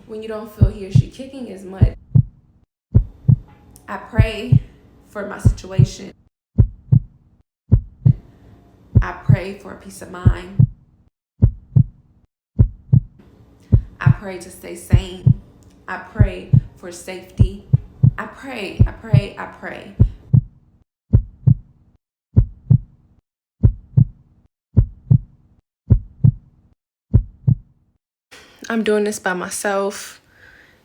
when you don't feel he or she kicking as much. I pray for my situation. I pray for a peace of mind. I pray to stay sane. I pray for safety. I pray. I'm doing this by myself,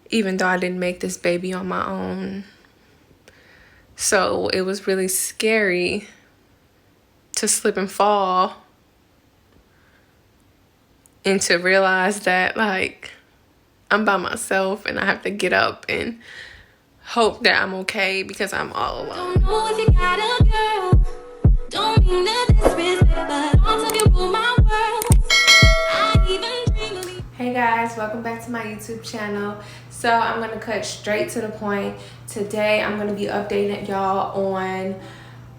even though I didn't make this baby on my own. So it was really scary to slip and fall and to realize that, like, I'm by myself and I have to get up and hope that I'm okay because I'm all alone. Don't know if you got a girl. Don't mean to disrespect, but also you rule my world. I even dream of you. Hey guys, welcome back to my YouTube channel. So I'm gonna cut straight to the point. Today I'm gonna be updating y'all on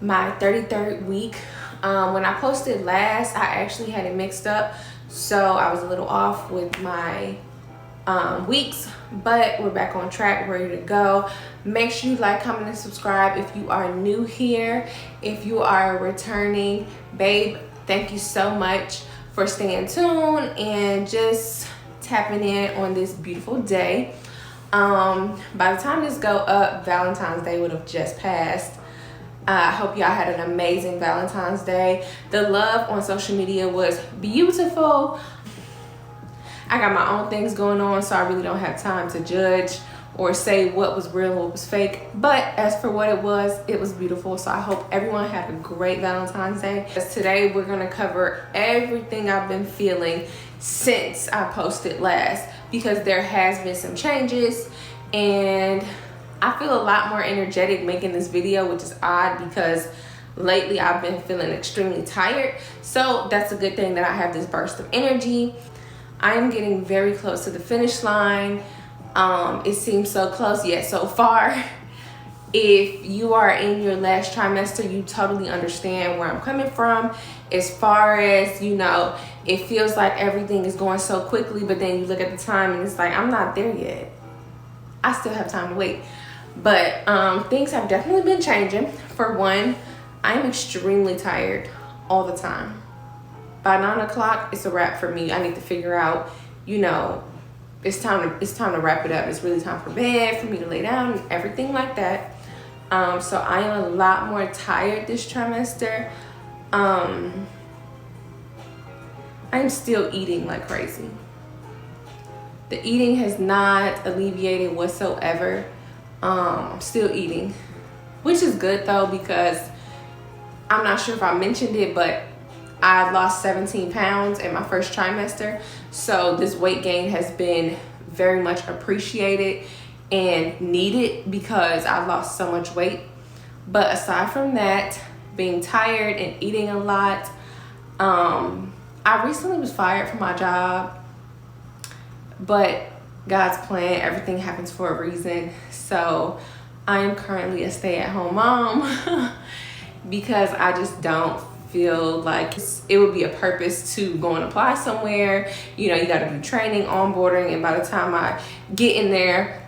my 33rd week. When I posted last, I actually had it mixed up, so I was a little off with my weeks, but we're back on track, ready to go. Make sure you like, comment, and subscribe if you are new here. If you are returning, babe, thank you so much for staying tuned and just tapping in on this beautiful day. By the time this go up, Valentine's Day would have just passed. I hope y'all had an amazing Valentine's Day. The love on social media was beautiful. I got my own things going on, so I really don't have time to judge or say what was real and what was fake. But as for what it was beautiful. So I hope everyone had a great Valentine's Day. Today we're gonna cover everything I've been feeling since I posted last, because there has been some changes and I feel a lot more energetic making this video, which is odd because lately I've been feeling extremely tired. So that's a good thing that I have this burst of energy. I am getting very close to the finish line. It seems so close yet so far. If you are in your last trimester, you totally understand where I'm coming from. As far as, you know, it feels like everything is going so quickly, but then you look at the time and it's like, I'm not there yet. I still have time to wait. But things have definitely been changing. For one, I'm extremely tired all the time. By 9 o'clock, it's a wrap for me. I need to figure out, you know, it's time to wrap it up. It's really time for bed, for me to lay down, and everything like that. So I am a lot more tired this trimester. I'm still eating like crazy. The eating has not alleviated whatsoever. I'm still eating, which is good though, because I'm not sure if I mentioned it, but I lost 17 pounds in my first trimester. So this weight gain has been very much appreciated and needed because I lost so much weight. But aside from that, being tired and eating a lot, I recently was fired from my job, but God's plan, everything happens for a reason. So I am currently a stay-at-home mom because I just don't feel like it would be a purpose to go and apply somewhere. You know, you got to do training, onboarding, and by the time I get in there,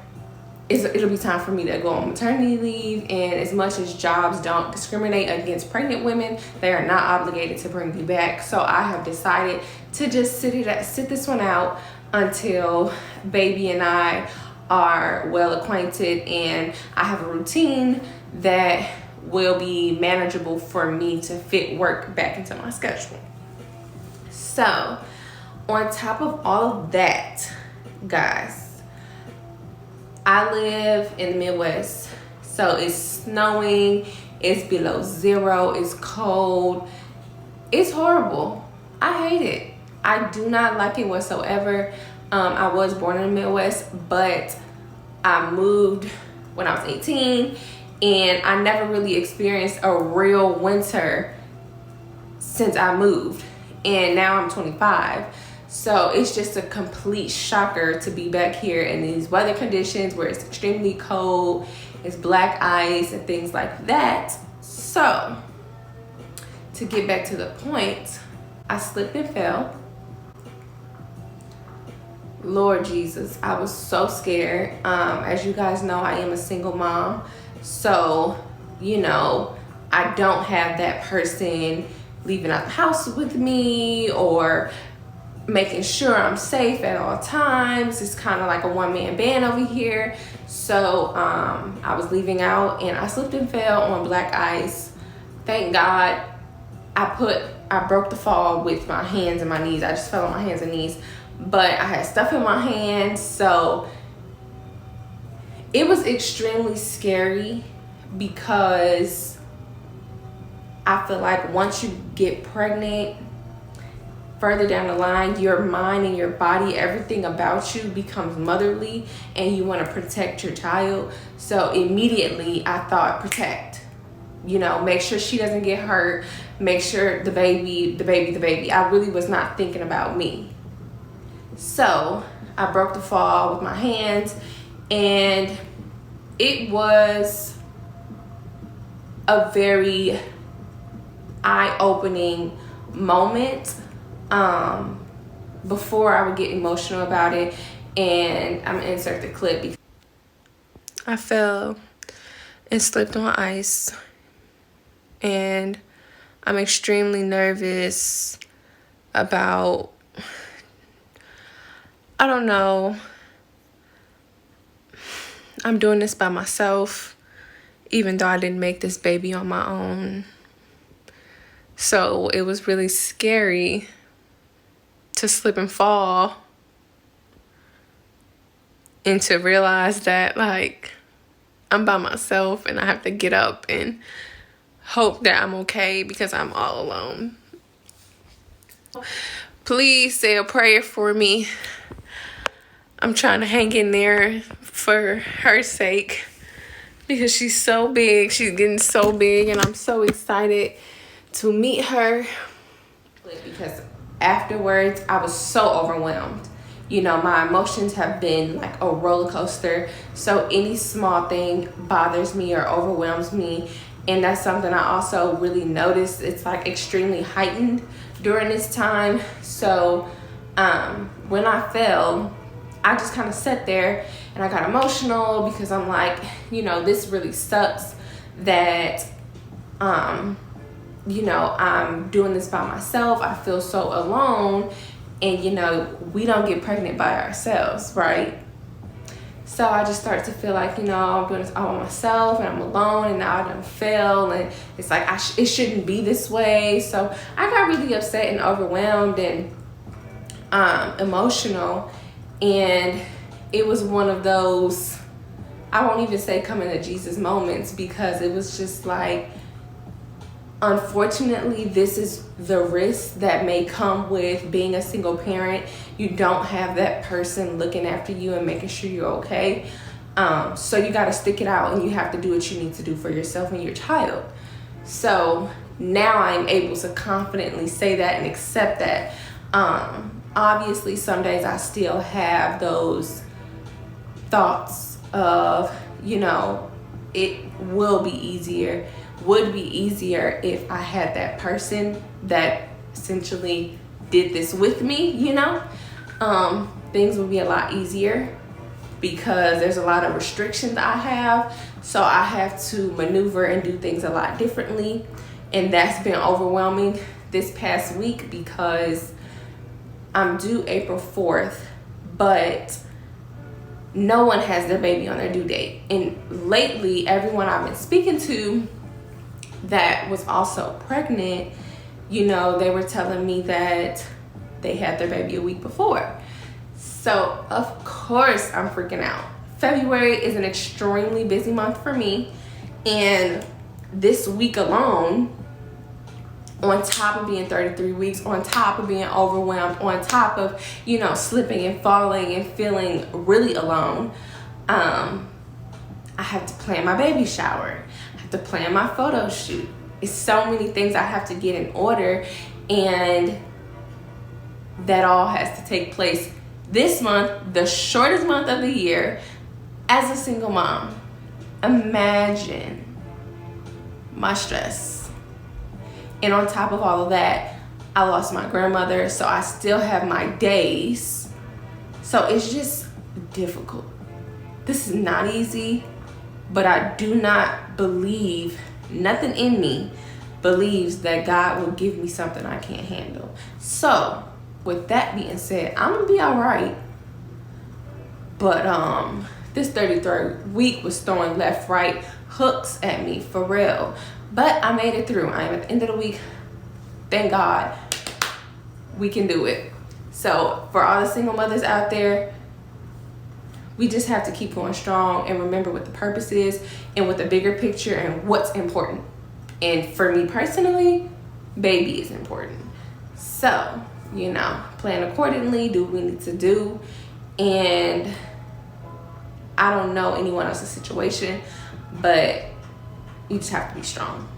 it'll be time for me to go on maternity leave. And as much as jobs don't discriminate against pregnant women, they are not obligated to bring you back. So I have decided to just sit this one out until baby and I are well acquainted and I have a routine that will be manageable for me to fit work back into my schedule. So on top of all of that, guys, I live in the Midwest, so it's snowing, it's below zero, it's cold, it's horrible. I hate it. I do not like it whatsoever. I was born in the Midwest, but I moved when I was 18 and I never really experienced a real winter since I moved, and now I'm 25. So it's just a complete shocker to be back here in these weather conditions where it's extremely cold, it's black ice and things like that. So to get back to the point, I slipped and fell. Lord Jesus, I was so scared. As you guys know, I am a single mom. So, you know, I don't have that person leaving out the house with me or making sure I'm safe at all times. It's kind of like a one-man band over here. So I was leaving out and I slipped and fell on black ice. Thank God I broke the fall with my hands and my knees. I just fell on my hands and knees, but I had stuff in my hands. So it was extremely scary because I feel like once you get pregnant, further down the line, your mind and your body, everything about you becomes motherly and you want to protect your child. So immediately I thought protect, you know, make sure she doesn't get hurt, make sure the baby. I really was not thinking about me. So I broke the fall with my hands, and it was a very eye-opening moment. Before I would get emotional about it, and I'm gonna insert the clip. I fell and slipped on ice, and I'm extremely nervous about, I don't know, I'm doing this by myself, even though I didn't make this baby on my own. So it was really scary to slip and fall and to realize that, like, I'm by myself and I have to get up and hope that I'm okay because I'm all alone. Please say a prayer for me. I'm trying to hang in there for her sake because she's so big. She's getting so big, and I'm so excited to meet her. Because afterwards, I was so overwhelmed. You know, my emotions have been like a roller coaster. So any small thing bothers me or overwhelms me. And that's something I also really noticed. It's like extremely heightened during this time. So when I fell, I just kind of sat there and I got emotional because I'm like, you know, this really sucks that, you know, I'm doing this by myself. I feel so alone. And, you know, we don't get pregnant by ourselves, right? So I just start to feel like, you know, I'm doing this all by myself and I'm alone, and now I done fell, and it's like it shouldn't be this way. So I got really upset and overwhelmed and emotional. And it was one of those, I won't even say coming to Jesus moments, because it was just like, unfortunately, this is the risk that may come with being a single parent. You don't have that person looking after you and making sure you're okay. So you got to stick it out, and you have to do what you need to do for yourself and your child. So now I'm able to confidently say that and accept that. Obviously, some days I still have those thoughts of, you know, it would be easier if I had that person that essentially did this with me, you know. Things would be a lot easier because there's a lot of restrictions I have, so I have to maneuver and do things a lot differently, and that's been overwhelming this past week because I'm due April 4th, but no one has their baby on their due date. And lately, everyone I've been speaking to that was also pregnant, you know, they were telling me that they had their baby a week before. So of course I'm freaking out. February is an extremely busy month for me, and this week alone, on top of being 33 weeks, on top of being overwhelmed, on top of, you know, slipping and falling and feeling really alone, I have to plan my baby shower. I have to plan my photo shoot. It's so many things I have to get in order, and that all has to take place this month, the shortest month of the year, as a single mom. Imagine my stress. And on top of all of that, I lost my grandmother, so I still have my days So it's just difficult. This is not easy, but I do not believe, nothing in me believes that God will give me something I can't handle. So with that being said, I'm gonna be all right. But this 33rd week was throwing left, right hooks at me for real. But I made it through. I'm at the end of the week. Thank God we can do it. So for all the single mothers out there, we just have to keep going strong and remember what the purpose is and what the bigger picture and what's important. And for me personally, baby is important. So, you know, plan accordingly, do what we need to do. And I don't know anyone else's situation, but you just have to be strong.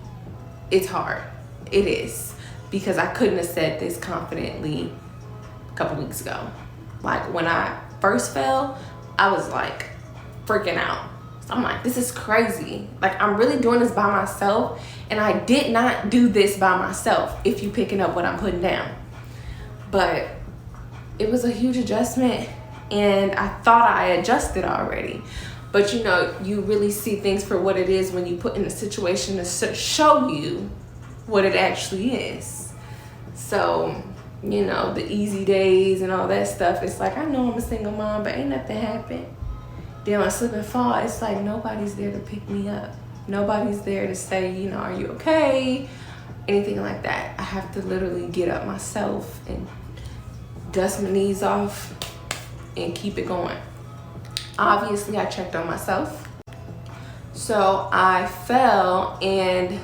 It's hard. It is. Because I couldn't have said this confidently a couple weeks ago. Like when I first fell, I was like freaking out. So I'm like, this is crazy. Like I'm really doing this by myself, and I did not do this by myself, if you picking up what I'm putting down. But it was a huge adjustment, and I thought I adjusted already. But you know, you really see things for what it is when you put in a situation to show you what it actually is. So, you know, the easy days and all that stuff, it's like, I know I'm a single mom, but ain't nothing happened. Then when I slip and fall, it's like nobody's there to pick me up. Nobody's there to say, you know, are you okay? Anything like that. I have to literally get up myself and dust my knees off and keep it going. Obviously, I checked on myself. So I fell, and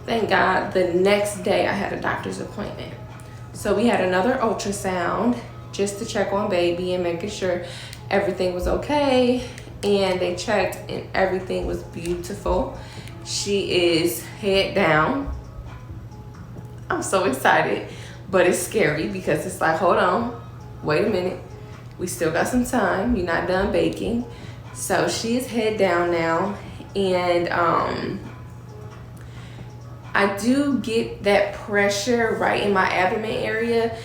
thank God the next day I had a doctor's appointment. So we had another ultrasound just to check on baby and making sure everything was okay. And they checked and everything was beautiful. She is head down. I'm so excited, but it's scary because it's like, hold on, wait a minute. We still got some time. You're not done baking. So she is head down now. And I do get that pressure right in my abdomen area.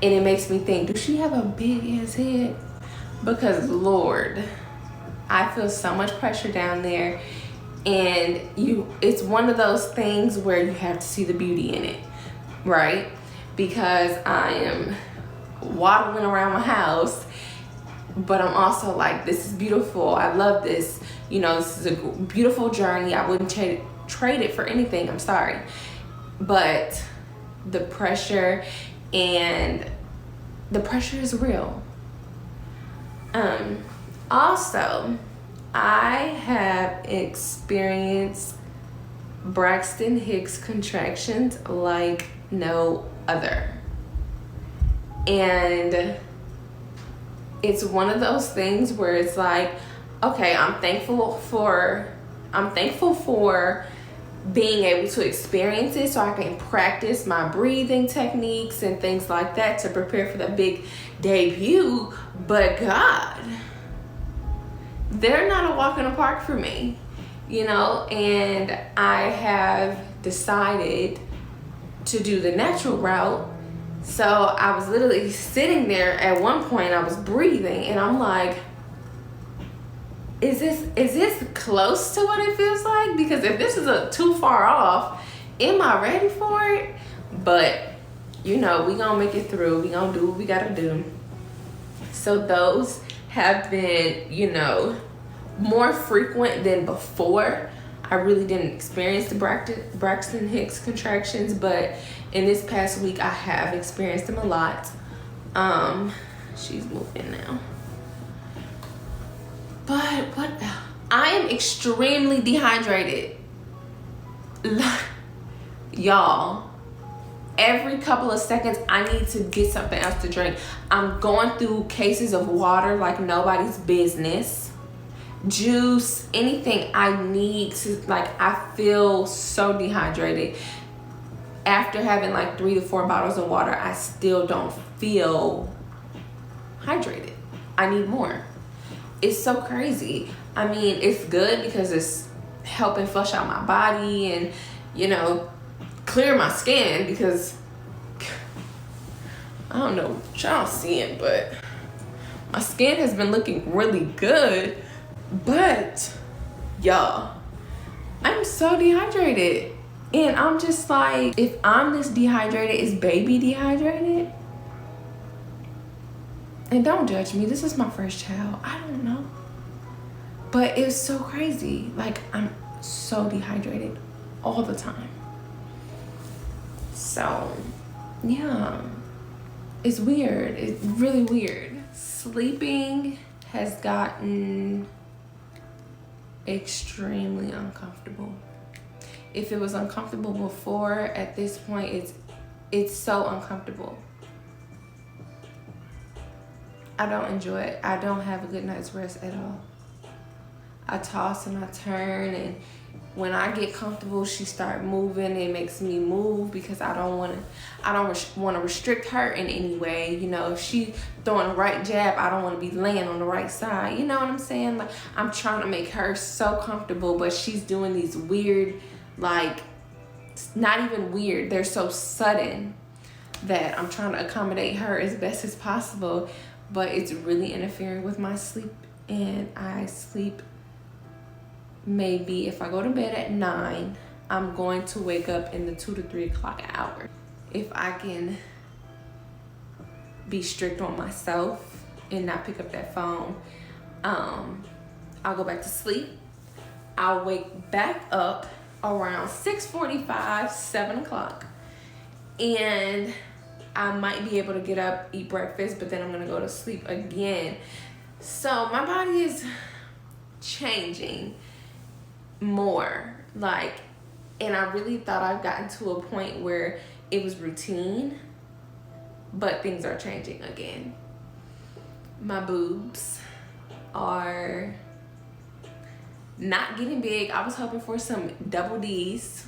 And it makes me think, does she have a big ass head? Because Lord, I feel so much pressure down there. And it's one of those things where you have to see the beauty in it, right? Because I am waddling around my house, but I'm also like, this is beautiful. I love this. You know, this is a beautiful journey. I wouldn't trade it for anything. I'm sorry. But the pressure is real. Also, I have experienced Braxton Hicks contractions like no other. And it's one of those things where it's like, okay, I'm thankful for being able to experience it so I can practice my breathing techniques and things like that to prepare for the big debut. But God, they're not a walk in the park for me, you know, and I have decided to do the natural route. So I was literally sitting there at one point, I was breathing, and I'm like, is this close to what it feels like? Because if this is too far off, am I ready for it? But you know, we gonna make it through. We gonna do what we gotta do. So those have been, you know, more frequent than before. I really didn't experience the Braxton Hicks contractions, but in this past week I have experienced them a lot. She's moving now. But what? I am extremely dehydrated. Y'all, every couple of seconds I need to get something else to drink. I'm going through cases of water like nobody's business. Juice, anything I need to, like, I feel so dehydrated. After having like 3 to 4 bottles of water, I still don't feel hydrated. I need more. It's so crazy. I mean, it's good because it's helping flush out my body and, you know, clear my skin, because I don't know what y'all seeing, but my skin has been looking really good. But y'all, I'm so dehydrated. And I'm just like, if I'm this dehydrated, is baby dehydrated? And don't judge me, this is my first child. I don't know. But it's so crazy. Like, I'm so dehydrated all the time. So, yeah. It's weird. It's really weird. Sleeping has gotten extremely uncomfortable. If it was uncomfortable before, at this point, it's so uncomfortable. I don't enjoy it. I don't have a good night's rest at all. I toss and I turn, and when I get comfortable, she start moving. It makes me move because I don't want to restrict her in any way. You know, if she throwing the right jab, I don't want to be laying on the right side. You know what I'm saying? Like, I'm trying to make her so comfortable, but she's doing these weird, like, not even weird, they're so sudden that I'm trying to accommodate her as best as possible, but it's really interfering with my sleep. And I sleep, maybe if I go to bed at 9, I'm going to wake up in the 2 to 3 o'clock hour. If I can be strict on myself and not pick up that phone, I'll go back to sleep. I'll wake back up around 6:45, 7 o'clock, and I might be able to get up, eat breakfast, but then I'm gonna go to sleep again. So my body is changing more, like, and I really thought I've gotten to a point where it was routine, but things are changing again. My boobs are not getting big. I was hoping for some double D's.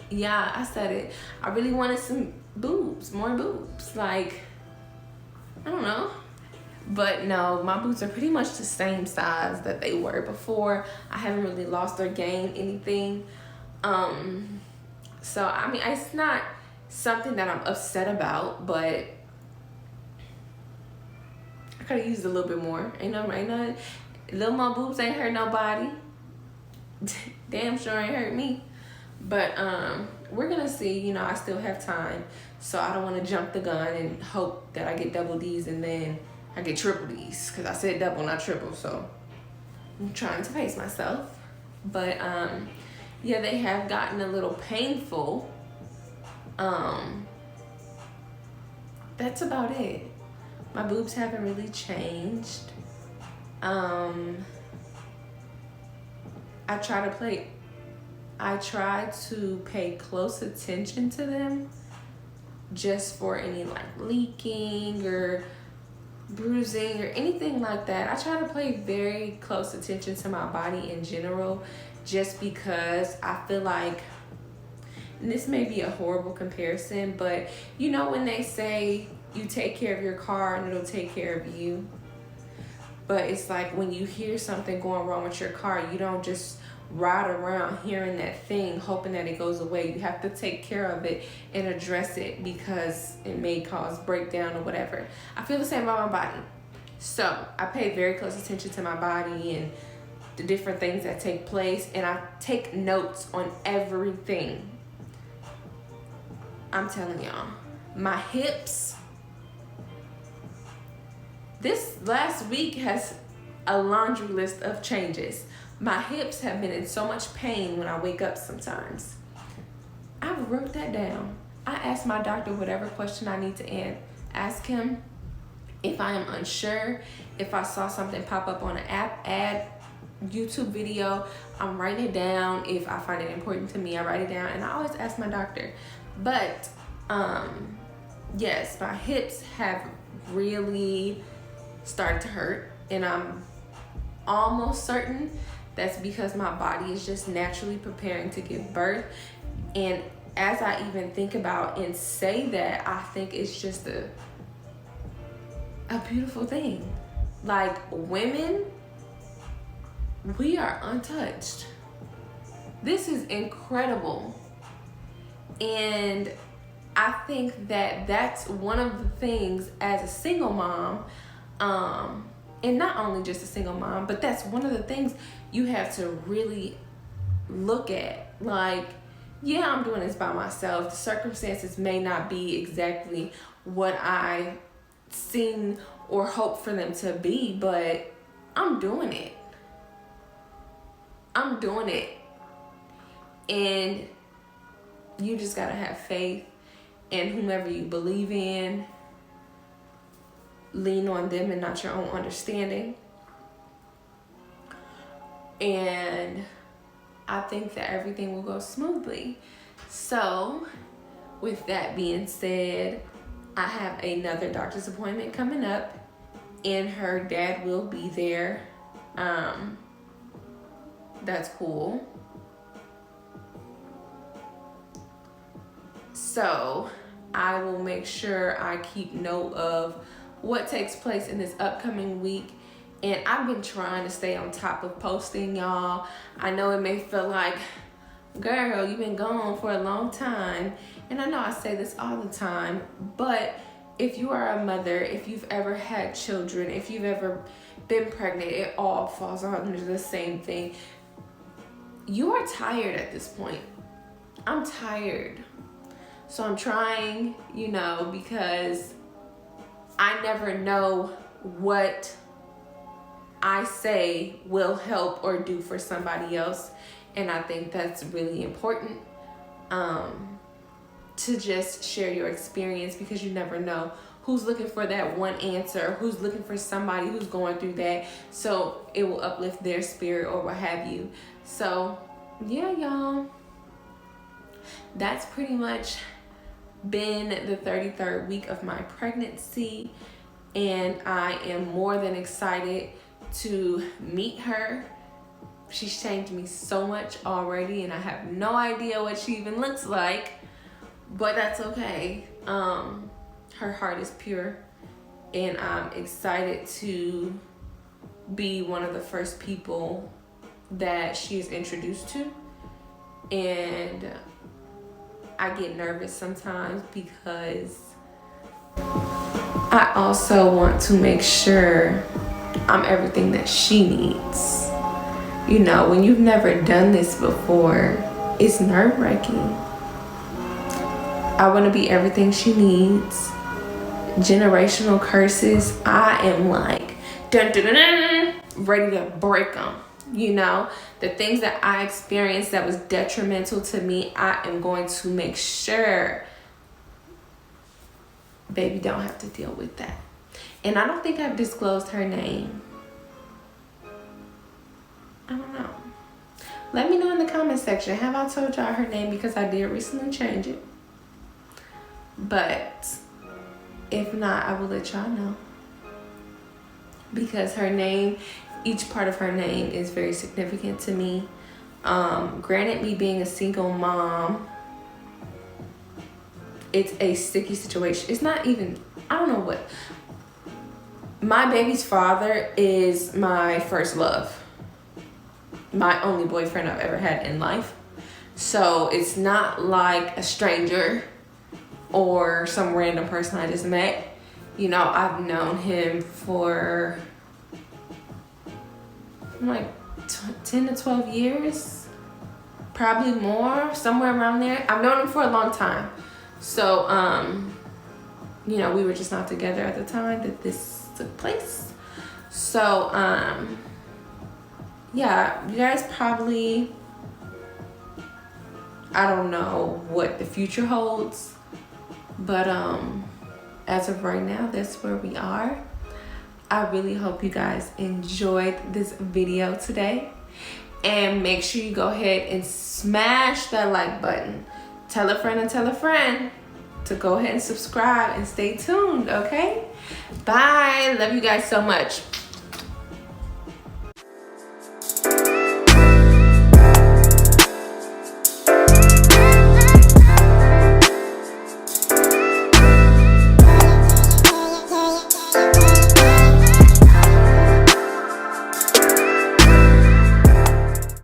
Yeah, I said it. I really wanted some boobs, more boobs. Like, I don't know. But no, my boobs are pretty much the same size that they were before. I haven't really lost or gained anything. So, I mean, it's not something that I'm upset about, but I could have used a little bit more. Ain't no, little more boobs ain't hurt nobody. Damn sure ain't hurt me. But we're gonna see. You know, I still have time, so I don't want to jump the gun and hope that I get double D's and then I get triple D's, because I said double, not triple. So I'm trying to pace myself. But yeah, they have gotten a little painful. That's about it. My boobs haven't really changed. I try to pay close attention to them, just for any like leaking or bruising or anything like that. I try to pay very close attention to my body in general, just because I feel like, and this may be a horrible comparison, but you know when they say you take care of your car and it'll take care of you? But it's like when you hear something going wrong with your car, you don't just ride around hearing that thing hoping that it goes away. You have to take care of it and address it, because it may cause breakdown or whatever. I feel the same about my body. So I pay very close attention to my body and the different things that take place, and I take notes on everything. I'm telling y'all, my hips, this last week has a laundry list of changes. My hips have been in so much pain when I wake up sometimes. I wrote that down. I asked my doctor whatever question I need to ask him. If I am unsure, if I saw something pop up on an ad, YouTube video, I'm writing it down. If I find it important to me, I write it down, and I always ask my doctor. But yes, my hips have really started to hurt, and I'm almost certain that's because my body is just naturally preparing to give birth. And as I even think about and say that, I think it's just a beautiful thing. Like, women, we are untouched. This is incredible. And I think that that's one of the things as a single mom, and not only just a single mom, but that's one of the things you have to really look at. Like, yeah, I'm doing this by myself. The circumstances may not be exactly what I seen or hope for them to be, but I'm doing it. I'm doing it. And you just gotta have faith in whomever you believe in. Lean on them and not your own understanding. And I think that everything will go smoothly. So, with that being said, I have another doctor's appointment coming up, and her dad will be there. That's cool. So, I will make sure I keep note of what takes place in this upcoming week. And I've been trying to stay on top of posting, y'all. I know it may feel like, girl, you've been gone for a long time. And I know I say this all the time, but if you are a mother, if you've ever had children, if you've ever been pregnant, it all falls under the same thing. You are tired at this point. I'm tired. So I'm trying, because I never know what I say will help or do for somebody else. And I think that's really important, to just share your experience, because you never know who's looking for that one answer, who's looking for somebody who's going through that, so it will uplift their spirit or what have you. So yeah, y'all, that's pretty much been the 33rd week of my pregnancy, and I am more than excited to meet her. She's changed me so much already, and I have no idea what she even looks like, but that's okay. Her heart is pure, and I'm excited to be one of the first people that she is introduced to. And I get nervous sometimes because I also want to make sure I'm everything that she needs. When you've never done this before, it's nerve-wracking. I want to be everything she needs. Generational curses, I am like, dun, dun, dun, dun, ready to break them. The things that I experienced that was detrimental to me, I am going to make sure baby don't have to deal with that. And I don't think I've disclosed her name. I don't know. Let me know in the comment section. Have I told y'all her name? Because I did recently change it. But if not, I will let y'all know. Because her name, each part of her name is very significant to me. Granted, me being a single mom, it's a sticky situation. It's not even, I don't know what. My baby's father is my first love. My only boyfriend I've ever had in life. So it's not like a stranger or some random person I just met. I've known him for like 10 to 12 years, probably more, somewhere around there. I've known him for a long time. So, we were just not together at the time that this took place. So, yeah, you guys probably, I don't know what the future holds, but as of right now, that's where we are. I really hope you guys enjoyed this video today, and make sure you go ahead and smash that like button. Tell a friend and tell a friend to go ahead and subscribe and stay tuned, okay? Bye. Love you guys so much.